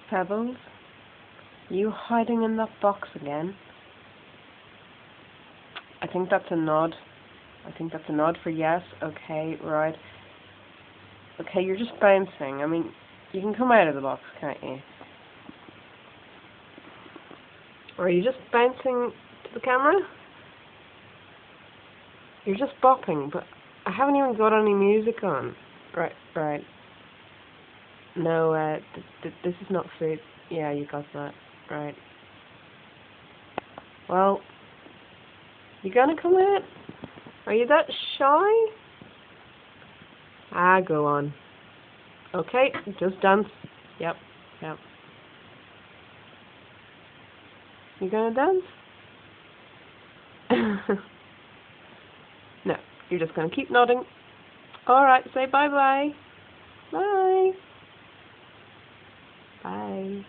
Pebbles? You hiding in that box again? I think that's a nod. I think that's a nod for yes. Okay, right. Okay, you're just bouncing. I mean, you can come out of the box, can't you? Or are you just bouncing to the camera? You're just bopping, but I haven't even got any music on. Right, right. No, this is not food. Yeah, you got that. Right. Well, you gonna come out? Are you that shy? Ah, go on. Okay, just dance. Yep, yep. You gonna dance? No, you're just gonna keep nodding. Alright, say bye-bye. Bye. Bye.